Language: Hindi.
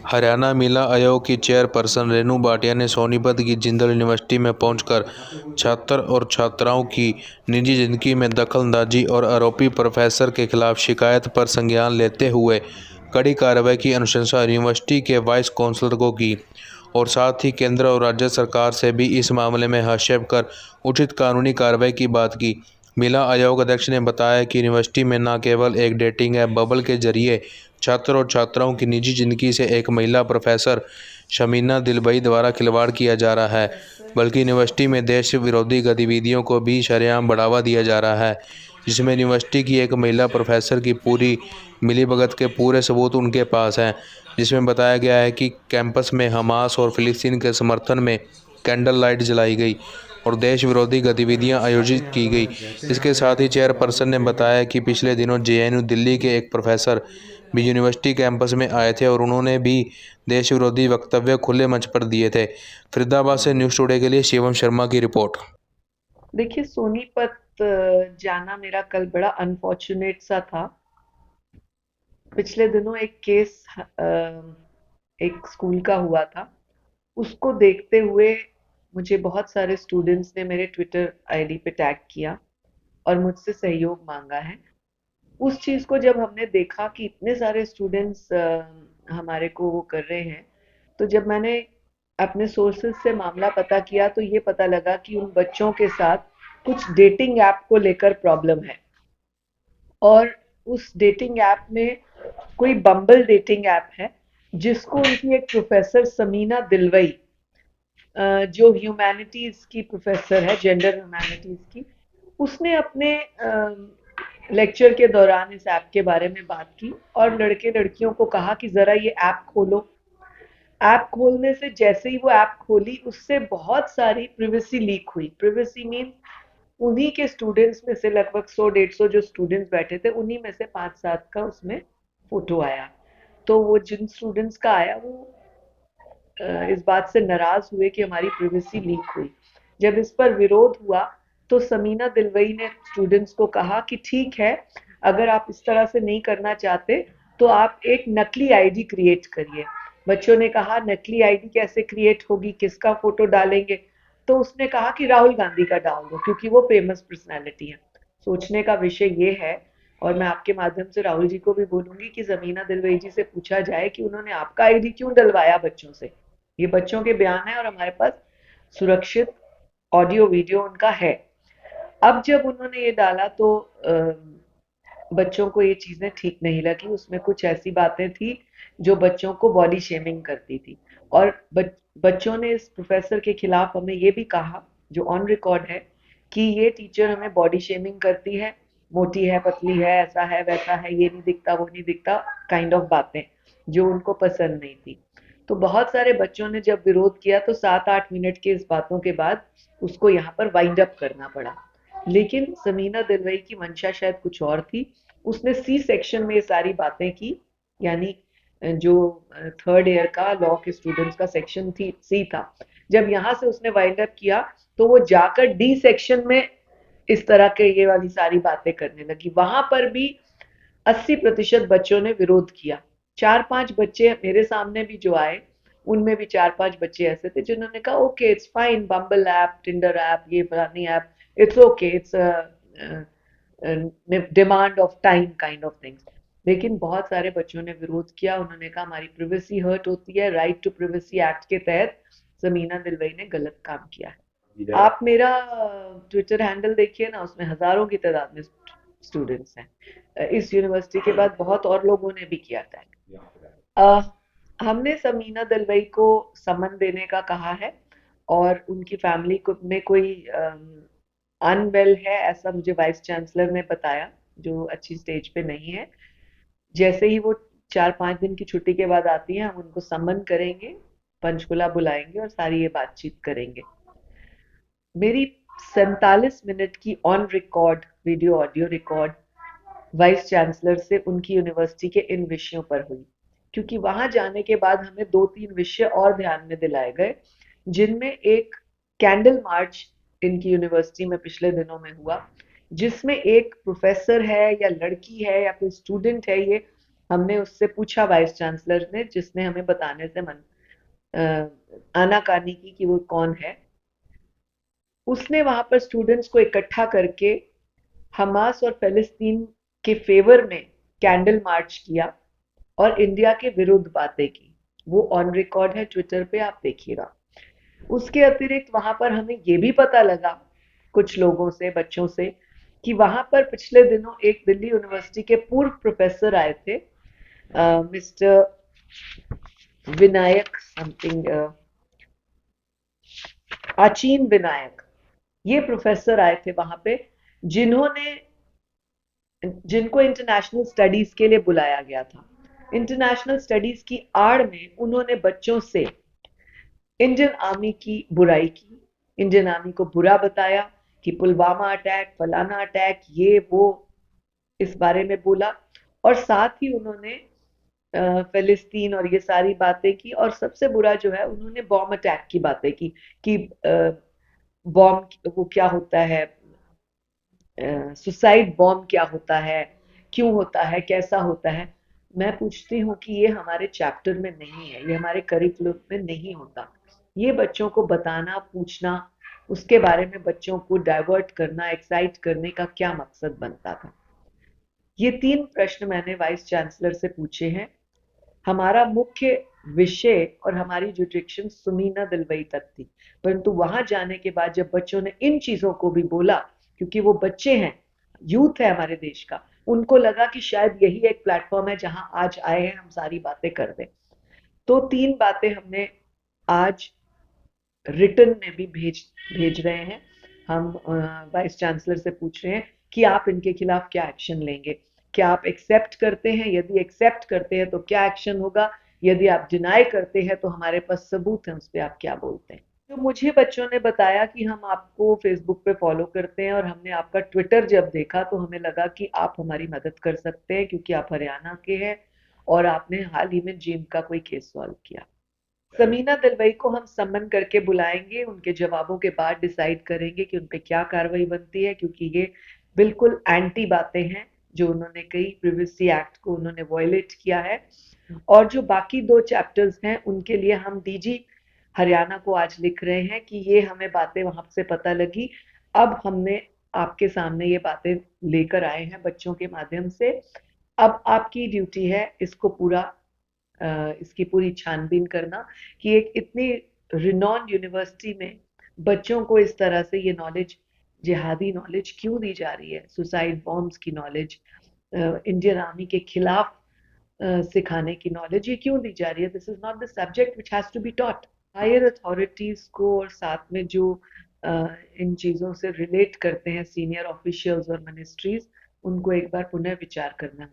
हरियाणा महिला आयोग की चेयरपर्सन रेणु भाटिया ने सोनीपत की जिंदल यूनिवर्सिटी में पहुंचकर छात्र और छात्राओं की निजी जिंदगी में दखलंदाजी और आरोपी प्रोफेसर के खिलाफ शिकायत पर संज्ञान लेते हुए कड़ी कार्रवाई की अनुशंसा यूनिवर्सिटी के वाइस चांसलर को की और साथ ही केंद्र और राज्य सरकार से भी इस मामले में हस्तक्षेप कर उचित कानूनी कार्रवाई की बात की। महिला आयोग अध्यक्ष ने बताया कि यूनिवर्सिटी में न केवल एक डेटिंग ऐप बबल के जरिए छात्र और छात्राओं की निजी जिंदगी से एक महिला प्रोफेसर शमीना दिलबई द्वारा खिलवाड़ किया जा रहा है, बल्कि यूनिवर्सिटी में देश विरोधी गतिविधियों को भी शरेआम बढ़ावा दिया जा रहा है, जिसमें यूनिवर्सिटी की एक महिला प्रोफेसर की पूरी मिलीभगत के पूरे सबूत उनके पास हैं। जिसमें बताया गया है कि कैंपस में हमास और फिलिस्तीन के समर्थन में कैंडल लाइट जलाई गई और देश विरोधी गतिविधियां आयोजित की गई। इसके साथ ही चेयरपर्सन ने बताया कि पिछले दिनों जेएनयू दिल्ली के एक प्रोफेसर भी यूनिवर्सिटी कैंपस में आए थे और उन्होंने भी देश विरोधी वक्तव्य खुले मंच पर दिए थे। फरीदाबाद से न्यूज़ टुडे के लिए शिवम शर्मा की रिपोर्ट। देखिए, सोनीपत जाना मेरा कल बड़ा अनफॉर्चुनेट सा था। पिछले दिनों एक केस एक स्कूल का हुआ था। उसको देखते हुए मुझे बहुत सारे स्टूडेंट्स ने मेरे ट्विटर आईडी पे टैग किया और मुझसे सहयोग मांगा है। उस चीज़ को जब हमने देखा कि इतने सारे स्टूडेंट्स हमारे को वो कर रहे हैं, तो जब मैंने अपने सोर्सेज से मामला पता किया तो ये पता लगा कि उन बच्चों के साथ कुछ डेटिंग ऐप को लेकर प्रॉब्लम है। और उस डेटिंग ऐप में कोई बम्बल डेटिंग ऐप है जिसको उनकी एक प्रोफेसर समीना दिलवई, जो ह्यूमैनिटीज की प्रोफेसर है, जेंडर ह्यूमैनिटीज की, उसने अपने लेक्चर के दौरान इस ऐप के बारे में बात की और लड़के लड़कियों को कहा कि जरा ये ऐप खोलो। ऐप खोलने से जैसे ही वो ऐप खोली, उससे बहुत सारी प्रिवेसी लीक हुई। प्रिवेसी मीन उन्हीं के स्टूडेंट्स में से लगभग 100-150 जो स्टूडेंट्स बैठे थे, उन्हीं में से 5-7 का उसमें फोटो आया। तो वो जिन स्टूडेंट्स का आया, वो इस बात से नाराज हुए कि हमारी प्रिवेसी लीक हुई। जब इस पर विरोध हुआ तो समीना दिलवई ने स्टूडेंट्स को कहा कि ठीक है, अगर आप इस तरह से नहीं करना चाहते तो आप एक नकली आईडी क्रिएट करिए। बच्चों ने कहा नकली आईडी कैसे क्रिएट होगी, किसका फोटो डालेंगे? तो उसने कहा कि राहुल गांधी का डाल दो क्योंकि वो फेमस पर्सनैलिटी है। सोचने का विषय ये है, और मैं आपके माध्यम से राहुल जी को भी बोलूंगी कि जमीना दिलवई जी से पूछा जाए कि उन्होंने आपका आईडी क्यों डलवाया बच्चों से। ये बच्चों के बयान है और हमारे पास सुरक्षित ऑडियो वीडियो उनका है। अब जब उन्होंने ये डाला तो बच्चों को ये चीजें ठीक नहीं लगी। उसमें कुछ ऐसी बातें थी जो बच्चों को बॉडी शेमिंग करती थी। और बच्चों ने इस प्रोफेसर के खिलाफ हमें ये भी कहा, जो ऑन रिकॉर्ड है, कि ये टीचर हमें बॉडी शेमिंग करती है, मोटी है, पतली है, ऐसा है, वैसा है, ये नहीं दिखता, वो नहीं दिखता, काइंड ऑफ बातें जो उनको पसंद नहीं थी। तो बहुत सारे बच्चों ने जब विरोध किया तो 7-8 मिनट के इस बातों के बाद उसको यहाँ पर वाइंड अप करना पड़ा। लेकिन समीना दिलवई की मंशा शायद कुछ और थी। उसने सी सेक्शन में ये सारी बातें की, यानी जो थर्ड ईयर का लॉ के स्टूडेंट्स का सेक्शन थी, सी था। जब यहाँ से उसने वाइंड अप किया तो वो जाकर डी सेक्शन में इस तरह के ये वाली सारी बातें करने लगी। वहां पर भी 80% बच्चों ने विरोध किया। 4-5 बच्चे मेरे सामने भी जो आए, उनमें भी 4-5 बच्चे ऐसे थे जिन्होंने कहा okay it's fine, bumble app, Tinder app, ये फलानी app, it's okay, it's demand of time kind of things. लेकिन बहुत सारे बच्चों ने विरोध किया। उन्होंने कहा हमारी प्रिवेसी हर्ट होती है, राइट टू प्रिवेसी एक्ट के तहत जमीना दिलवई ने गलत काम किया है। आप मेरा ट्विटर हैंडल देखिए ना, उसमें हजारों की तादाद में स्टूडेंट्स हैं। इस यूनिवर्सिटी के बाद बहुत और लोगों ने भी किया था। हमने समीना दलवई को समन देने का कहा है और उनकी फैमिली को में कोई अनवेल है ऐसा मुझे वाइस चांसलर ने बताया, जो अच्छी स्टेज पे नहीं है। जैसे ही वो 4-5 दिन की छुट्टी के बाद आती है, हम उनको समन करेंगे, पंचकुला बुलाएंगे और सारी ये बातचीत करेंगे। मेरी 47 मिनट की on record video audio record vice chancellor से उनकी यूनिवर्सिटी के इन विषयों पर हुई, क्योंकि वहां जाने के बाद हमें 2-3 विषय और ध्यान में दिलाए गए, जिनमें एक कैंडल मार्च इनकी यूनिवर्सिटी में पिछले दिनों में हुआ, जिसमें एक प्रोफेसर है या लड़की है या कोई स्टूडेंट है, ये हमने उससे पूछा, वाइस चांसलर ने, जिसने हमें बताने से आनाकानी की कि वो कौन है। उसने वहां पर स्टूडेंट्स को इकट्ठा करके हमास और फिलिस्तीन के फेवर में कैंडल मार्च किया और इंडिया के विरुद्ध बातें की। वो ऑन रिकॉर्ड है ट्विटर पे, आप देखिएगा। उसके अतिरिक्त वहां पर हमें ये भी पता लगा कुछ लोगों से, बच्चों से, कि वहां पर पिछले दिनों एक दिल्ली यूनिवर्सिटी के पूर्व प्रोफेसर आए थे, मिस्टर विनायक समथिंग, आचीन विनायक। ये प्रोफेसर आए थे वहां पे, जिन्होंने जिनको इंटरनेशनल स्टडीज के लिए बुलाया गया था। इंटरनेशनल स्टडीज की आड़ में उन्होंने बच्चों से इंडियन आर्मी की बुराई की, इंडियन आर्मी को बुरा बताया कि पुलवामा अटैक, फलाना अटैक, ये वो, इस बारे में बोला। और साथ ही उन्होंने फिलिस्तीन और ये सारी बातें की। और सबसे बुरा जो है, उन्होंने बॉम्ब अटैक की बातें की कि बॉम्ब वो क्या होता है, सुसाइड बॉम्ब क्या होता है, क्यों होता है, कैसा होता है। मैं पूछती हूँ कि ये हमारे चैप्टर में नहीं है, ये हमारे करिकुलम में नहीं होता। ये बच्चों को बताना, पूछना, उसके बारे में बच्चों को डाइवर्ट करना, एक्साइट करने का क्या मकसद बनता था। ये 3 प्रश्न मैंने वाइस चांसलर से पूछे हैं। हमारा मुख्य विषय और हमारी जो डिरेक्शन सुमीना दिलवई तक थी, परंतु वहां जाने के बाद जब बच्चों ने इन चीजों को भी बोला, क्योंकि वो बच्चे हैं, यूथ है हमारे देश का, उनको लगा कि शायद यही एक प्लेटफॉर्म है जहां आज आए हैं हम सारी बातें कर दें। तो 3 बातें हमने आज रिटर्न में भी भेज भेज रहे हैं। हम वाइस चांसलर से पूछ रहे हैं कि आप इनके खिलाफ क्या एक्शन लेंगे। क्या आप एक्सेप्ट करते हैं? यदि एक्सेप्ट करते हैं तो क्या एक्शन होगा? यदि आप डिनाई करते हैं तो हमारे पास सबूत है, उस पर आप क्या बोलते हैं? तो मुझे बच्चों ने बताया कि हम आपको फेसबुक पे फॉलो करते हैं और हमने आपका ट्विटर जब देखा तो हमें लगा कि आप हमारी मदद कर सकते हैं, क्योंकि आप हरियाणा के हैं और आपने हाल ही में जिम का कोई केस सॉल्व किया। समीना दिलवई को हम समन करके बुलाएंगे, उनके जवाबों के बाद डिसाइड करेंगे कि उन पे क्या कार्रवाई बनती है, क्योंकि ये बिल्कुल एंटी बातें हैं जो उन्होंने कही। प्रिवेसी एक्ट को उन्होंने वॉयलेट किया है। और जो बाकी 2 चैप्टर्स हैं उनके लिए हम डीजी हरियाणा को आज लिख रहे हैं कि ये हमें बातें वहां से पता लगी, अब हमने आपके सामने ये बातें लेकर आए हैं बच्चों के माध्यम से। अब आपकी ड्यूटी है इसको पूरा, इसकी पूरी छानबीन करना कि एक इतनी रिनॉन्ड यूनिवर्सिटी में बच्चों को इस तरह से ये नॉलेज, जिहादी नॉलेज क्यों दी जा रही है, सुसाइड बॉम्ब्स की नॉलेज, इंडियन आर्मी के खिलाफ सिखाने की नॉलेज, ये क्यों दी जा रही है? This is not the subject which has to be taught. Higher authorities को और साथ में जो इन चीजों से रिलेट करते हैं, सीनियर ऑफिशियल्स और मिनिस्ट्रीज, उनको एक बार पुनः विचार करना